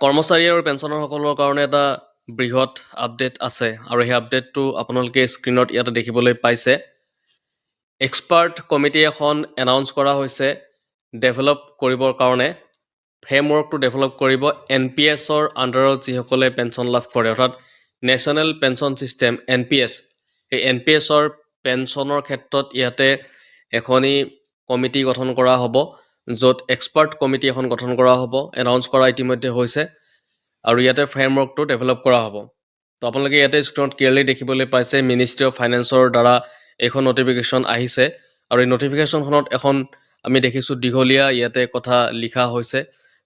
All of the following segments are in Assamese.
কৰ্মচাৰী আৰু পেঞ্চনাৰসকলৰ কাৰণে এটা বৃহৎ আপডেট আছে আৰু সেই আপডেটটো আপোনালোকে স্ক্ৰীনত ইয়াতে দেখিবলৈ পাইছে। এক্সপাৰ্ট কমিটি এখন এনাউন্স কৰা হৈছে ডেভেলপ কৰিবৰ কাৰণে। ফ্ৰেমৱৰ্কটো ডেভেলপ কৰিব NPS-ৰ আণ্ডাৰত যিসকলে পেঞ্চন লাভ কৰে, অৰ্থাৎ নেশ্যনেল পেঞ্চন ছিষ্টেম NPS। সেই NPS-ৰ পেঞ্চনৰ ক্ষেত্ৰত ইয়াতে এখনি কমিটি গঠন কৰা হ'ব, য'ত এক্সপাৰ্ট কমিটি এখন গঠন কৰা হ'ব, এনাউন্স কৰা ইতিমধ্যে হৈছে আৰু ইয়াতে ফ্ৰেমৱৰ্কটো ডেভেলপ কৰা হ'ব। তো আপোনালোকে ইয়াতে স্ক্ৰীনত ক্লিয়াৰলি দেখিবলৈ পাইছে মিনিষ্ট্ৰী অফ ফাইনেন্সৰ দ্বাৰা এইখন নটিফিকেশ্যন আহিছে আৰু এই নটিফিকেশ্যনখনত এখন আমি দেখিছোঁ দীঘলীয়া ইয়াতে কথা লিখা হৈছে।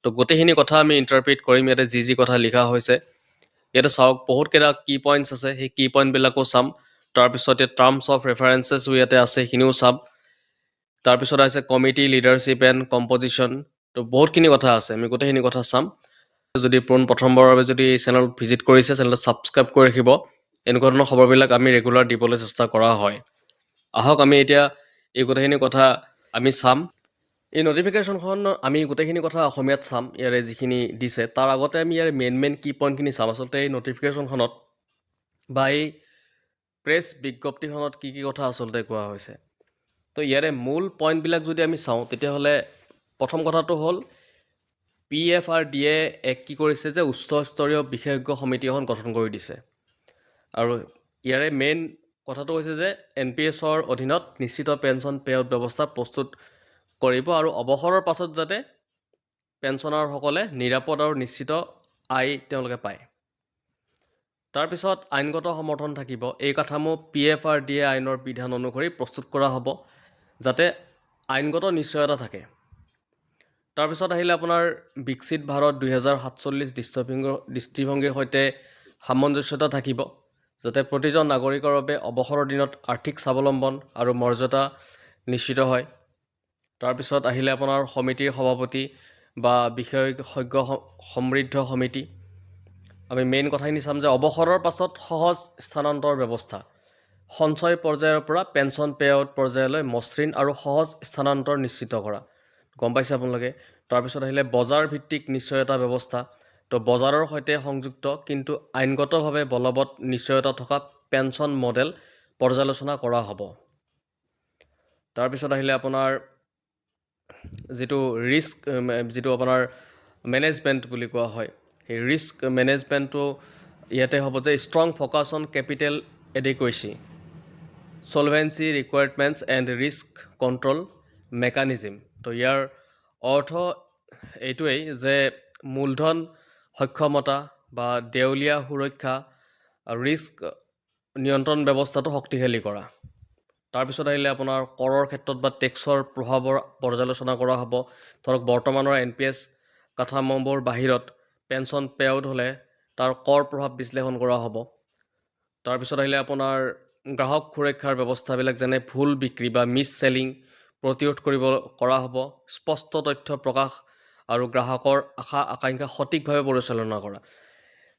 তো গোটেইখিনি কথা আমি ইণ্টাৰপ্ৰিট কৰিম ইয়াতে যি কথা লিখা হৈছে। ইয়াতে চাওক বহুতকেইটা কি পইণ্টছ আছে, সেই কি পইণ্টবিলাকো চাম। তাৰপিছতে টাৰ্মছ অফ ৰেফাৰেঞ্চেছো ইয়াতে আছে, সেইখিনিও চাম। তাৰপিছত আছে কমিটি লিডাৰশ্বিপ এণ্ড কম্পজিশ্যন। তো বহুতখিনি কথা আছে, আমি গোটেইখিনি কথা চাম। যদি প্ৰথমবাৰৰ বাবে যদি এই চেনেল ভিজিট কৰিছে, চেনেলটো ছাবস্ক্ৰাইব কৰি ৰাখিব। এনেকুৱা ধৰণৰ খবৰবিলাক আমি ৰেগুলাৰ দিবলৈ চেষ্টা কৰা হয়। আহক আমি এতিয়া এই গোটেইখিনি কথা আমি চাম। এই নটিফিকেশ্যনখন আমি গোটেইখিনি কথা অসমীয়াত চাম, ইয়াৰে যিখিনি দিছে। তাৰ আগতে আমি ইয়াৰ মেইন কি পইণ্টখিনি চাম। আচলতে এই নটিফিকেশ্যনখনত বা এই প্ৰেছ বিজ্ঞপ্তিখনত কি কথা আচলতে কোৱা হৈছে। তো ইয়াৰে মূল পইণ্টবিলাক যদি আমি চাওঁ, তেতিয়াহ'লে প্ৰথম কথাটো হ'ল PFRDA এক কি কৰিছে যে উচ্চস্তৰীয় বিশেষজ্ঞ সমিতি এখন গঠন কৰি দিছে। আৰু ইয়াৰে মেইন কথাটো হৈছে যে NPS-ৰ অধীনত নিশ্চিত পেঞ্চন পে আউট ব্যৱস্থা প্ৰস্তুত কৰিব আৰু অৱসৰৰ পাছত যাতে পেঞ্চনাৰসকলে নিৰাপদ আৰু নিশ্চিত আয় তেওঁলোকে পায়। তাৰপিছত আইনগত সমৰ্থন থাকিব। এই কাঠামো PFRDA আইনৰ বিধান অনুসৰি প্ৰস্তুত কৰা হ'ব, যাতে আইনগত নিশ্চয়তা থাকে। তাৰপিছত আহিলে আপোনাৰ বিকশিত ভাৰত 2047 দৃষ্টিভংগীৰ সৈতে সামঞ্জস্যতা থাকিব, যাতে প্ৰতিজন নাগৰিকৰ বাবে অৱসৰৰ দিনত আৰ্থিক স্বাৱলম্বন আৰু মৰ্যাদা নিশ্চিত হয়। তাৰপিছত আহিলে আপোনাৰ সমিতিৰ সভাপতি বা বিশেষজ্ঞ সমৃদ্ধ সমিতি। আমি মেইন কথাখিনি চাম যে অৱসৰৰ পাছত সহজ স্থানান্তৰ ব্যৱস্থা, সঞ্চয় পৰ্যায়ৰ পৰা পেঞ্চন পে আউট পৰ্যায়লৈ মসৃণ আৰু সহজ স্থানান্তৰ নিশ্চিত কৰা। গম পাইছে আপোনালোকে। তাৰপিছত আহিলে বজাৰ ভিত্তিক নিশ্চয়তা ব্যৱস্থা। তো বজাৰৰ সৈতে সংযুক্ত কিন্তু আইনগতভাৱে বলবৎ নিশ্চয়তা থকা পেঞ্চন মডেল পৰ্যালোচনা কৰা হ'ব। তাৰপিছত আহিলে আপোনাৰ যিটো আপোনাৰ মেনেজমেণ্ট বুলি কোৱা হয়, সেই ৰিস্ক মেনেজমেণ্টটো ইয়াতে হ'ব যে strong focus on capital adequacy, solvency requirements and risk control mechanism. তো ইয়াৰ অৰ্থ এইটোৱেই যে মূলধন সক্ষমতা বা দেউলীয়া সুৰক্ষা আৰু ৰিস্ক নিয়ন্ত্ৰণ ব্যৱস্থাটো শক্তিশালী কৰা। তাৰপিছত আহিলে আপোনাৰ কৰৰ ক্ষেত্ৰত বা টেক্সৰ প্ৰভাৱৰ পৰ্যালোচনা কৰা হ'ব। ধৰক বৰ্তমানৰ NPS কাঠামোবোৰ বাহিৰত পেঞ্চন পে আউট হ'লে তাৰ কৰ প্ৰভাৱ বিশ্লেষণ কৰা হ'ব। তাৰপিছত আহিলে আপোনাৰ গ্ৰাহক সুৰক্ষাৰ ব্যৱস্থাবিলাক যেনে ভুল বিক্ৰী বা মিছ চেলিং প্ৰতিৰোধ কৰা হ'ব, স্পষ্ট তথ্য প্ৰকাশ আৰু গ্ৰাহকৰ আশা আকাংক্ষা সঠিকভাৱে পৰিচালনা কৰা।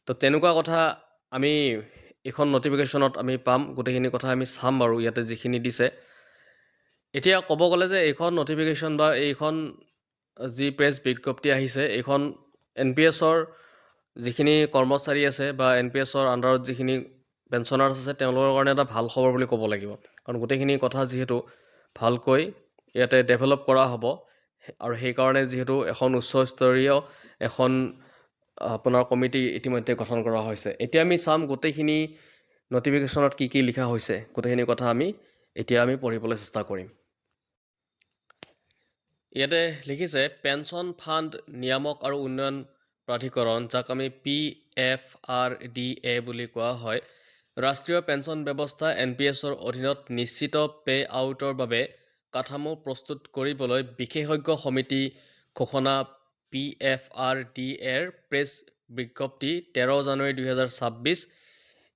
তো তেনেকুৱা কথা আমি এইখন নটিফিকেশ্যনত আমি পাম, গোটেইখিনি কথা আমি চাম বাৰু ইয়াতে যিখিনি দিছে। এতিয়া ক'ব গ'লে যে এইখন নটিফিকেশ্যন বা এইখন যি প্ৰেছ বিজ্ঞপ্তি আহিছে, এইখন NPS-ৰ যিখিনি কৰ্মচাৰী আছে বা NPS-ৰ আণ্ডাৰত যিখিনি পেঞ্চনাৰ্ছ আছে তেওঁলোকৰ কাৰণে এটা ভাল খবৰ বুলি ক'ব লাগিব। কাৰণ গোটেইখিনি কথা যিহেতু ভালকৈ ইয়াতে ডেভেলপ কৰা হ'ব আৰু সেইকাৰণে যিহেতু এখন উচ্চস্তৰীয় এখন আপোনাৰ কমিটি ইতিমধ্যে গঠন কৰা হৈছে। এতিয়া আমি চাম গোটেইখিনি নটিফিকেশ্যনত কি লিখা হৈছে, গোটেইখিনি কথা এতিয়া আমি পঢ়িবলৈ চেষ্টা কৰিম। ইয়াতে লিখিছে পেঞ্চন ফাণ্ড নিয়ামক আৰু উন্নয়ন প্ৰাধিকৰণ, যাক আমি PFRDA বুলি কোৱা হয়, ৰাষ্ট্ৰীয় পেঞ্চন ব্যৱস্থা NPS-ৰ অধীনত নিশ্চিত পে আউটৰ বাবে কাঠামো প্ৰস্তুত কৰিবলৈ বিশেষজ্ঞ সমিতি ঘোষণা PFRDA-ৰ প্ৰেছ বিজ্ঞপ্তি 13 জানুৱাৰী 2026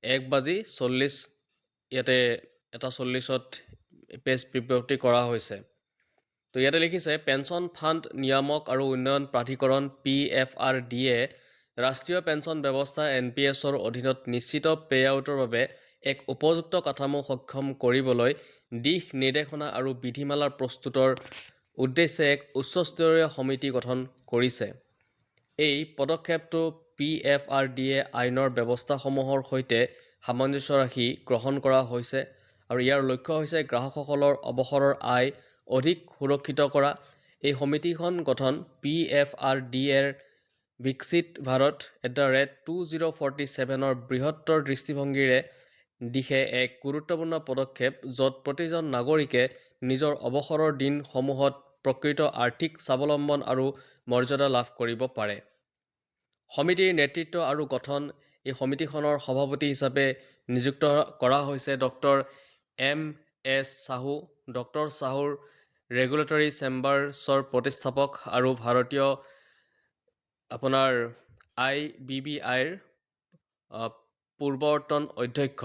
1:40 ইয়াতে 1:40ত প্ৰেছ বিজ্ঞপ্তি কৰা হৈছে। তো ইয়াতে লিখিছে পেঞ্চন ফাণ্ড নিয়ামক আৰু উন্নয়ন প্ৰাধিকৰণ PFRDA ৰাষ্ট্ৰীয় পেঞ্চন ব্যৱস্থা NPS-ৰ অধীনত নিশ্চিত পে আউটৰ বাবে এক উপযুক্ত কাঠামো সক্ষম কৰিবলৈ দিশ নিৰ্দেশনা আৰু বিধিমালা প্ৰস্তুতৰ উদ্দেশ্যে এক উচ্চস্তৰীয় সমিতি গঠন কৰিছে। এই পদক্ষেপটো PFRDA আইনৰ ব্যৱস্থাসমূহৰ সৈতে সামঞ্জস্য ৰাখি গ্ৰহণ কৰা হৈছে আৰু ইয়াৰ লক্ষ্য হৈছে গ্ৰাহকসকলৰ অৱসৰৰ আয় অধিক সুৰক্ষিত কৰা। এই সমিতিখন গঠন PFRDAৰ বিকশিত ভাৰত @2047 বৃহত্তৰ দৃষ্টিভংগীৰে দিশে এক গুৰুত্বপূৰ্ণ পদক্ষেপ য'ত প্ৰতিজন নাগৰিকে নিজৰ অৱসৰৰ দিনসমূহত প্ৰকৃত আৰ্থিক স্বাৱলম্বন আৰু মৰ্যাদা লাভ কৰিব পাৰে। সমিতিৰ নেতৃত্ব আৰু গঠন এই সমিতিখনৰ সভাপতি হিচাপে নিযুক্ত কৰা হৈছে ডক্টৰ MS চাহু। ডক্টৰ চাহুৰ ৰেগুলেটৰী চেম্বাৰ্ছৰ প্ৰতিষ্ঠাপক আৰু ভাৰতীয় IBBIৰ পূৰ্বতন অধ্যক্ষ।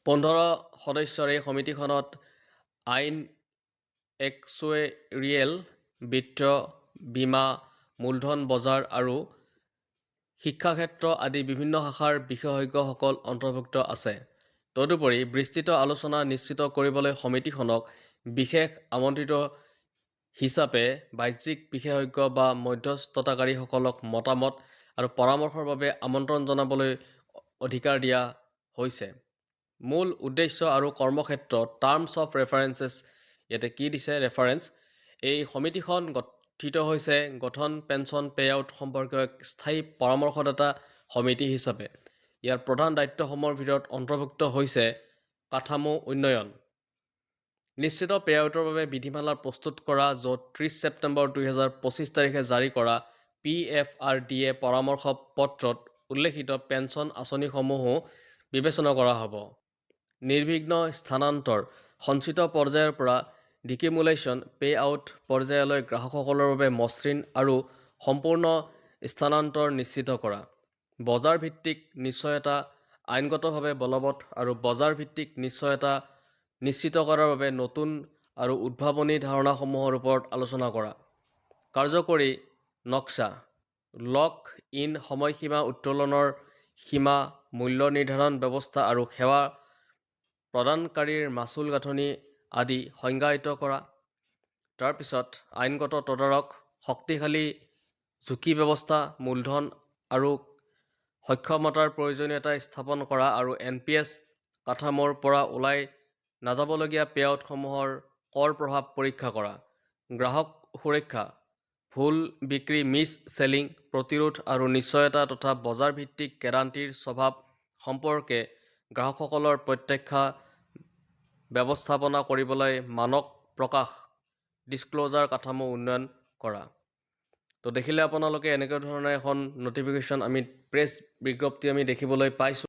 15 সদস্যৰ এই সমিতিখনত আইন, এক্সুৱেৰিয়েল, বিত্ত, বীমা, মূলধন বজাৰ আৰু শিক্ষাক্ষেত্ৰ আদি বিভিন্ন শাখাৰ বিশেষজ্ঞসকল অন্তৰ্ভুক্ত আছে। তদুপৰি বিস্তৃত আলোচনা নিশ্চিত কৰিবলৈ সমিতিখনক বিশেষ আমন্ত্ৰিত হিচাপে বাহ্যিক বিশেষজ্ঞ বা মধ্যস্থতাকাৰীসকলক মতামত আৰু পৰামৰ্শৰ বাবে আমন্ত্ৰণ জনাবলৈ অধিকাৰ দিয়া হৈছে। মূল উদ্দেশ্য আৰু কৰ্মক্ষেত্ৰ টাৰ্মছ অফ ৰেফাৰেন্সেছ ইয়াতে কি দিছে ৰেফাৰেন্স। এই সমিতিখন গঠিত হৈছে গঠন পেঞ্চন পেআউট সম্পৰ্কীয় এক স্থায়ী পৰামৰ্শদাতা সমিতি হিচাপে। ইয়াৰ প্ৰধান দায়িত্বসমূহৰ ভিতৰত অন্তৰ্ভুক্ত হৈছে কাঠামো উন্নয়ন, নিশ্চিত পেআউটৰ বাবে বিধিমালা প্ৰস্তুত কৰা, য'ত 30 ছেপ্টেম্বৰ 2025 তাৰিখে জাৰি কৰা PFRDA পৰামৰ্শ পত্ৰত উল্লেখিত পেঞ্চন আঁচনিসমূহো বিবেচনা কৰা হ'ব। নিৰ্বিঘ্ন স্থানান্তৰ, সঞ্চিত পৰ্যায়ৰ পৰা ডিকিমুলেশ্যন পেআউট পৰ্যায়লৈ গ্ৰাহকসকলৰ বাবে মসৃণ আৰু সম্পূৰ্ণ স্থানান্তৰ নিশ্চিত কৰা। বজাৰ ভিত্তিক নিশ্চয়তা, আইনগতভাৱে বলবৎ আৰু বজাৰ ভিত্তিক নিশ্চয়তা নিশ্চিত কৰাৰ বাবে নতুন আৰু উদ্ভাৱনী ধাৰণাসমূহৰ ওপৰত আলোচনা কৰা। কাৰ্যকৰী নক্সা, লক ইন সময়সীমা, উত্তোলনৰ সীমা, মূল্য নিৰ্ধাৰণ ব্যৱস্থা আৰু সেৱা প্ৰদানকাৰীৰ মাচুল গাঁথনি আদি সংজ্ঞায়িত কৰা। তাৰপিছত আইনগত তদাৰক, শক্তিশালী ঝুঁকি ব্যৱস্থা, মূলধন আৰু সক্ষমতাৰ প্ৰয়োজনীয়তা স্থাপন কৰা আৰু NPS কাঠামোৰ পৰা ওলাই নাযাবলগীয়া পেআউটসমূহৰ কৰ প্ৰভাৱ পৰীক্ষা কৰা। গ্ৰাহক সুৰক্ষা, ভুল বিক্ৰী মিছ চেলিং প্ৰতিৰোধ আৰু নিশ্চয়তা তথা বজাৰ ভিত্তিক গেৰাণ্টিৰ স্বভাৱ সম্পৰ্কে গ্ৰাহকসকলৰ প্ৰত্যাশা ব্যৱস্থাপনা কৰিবলৈ মানক প্ৰকাশ ডিছক্ল'জাৰ কাঠামো উন্নয়ন কৰা। তো দেখিলে আপোনালোকে এনেকুৱা ধৰণৰ এখন নটিফিকেশ্যন আমি প্ৰেছ বিজ্ঞপ্তি আমি দেখিবলৈ পাইছোঁ।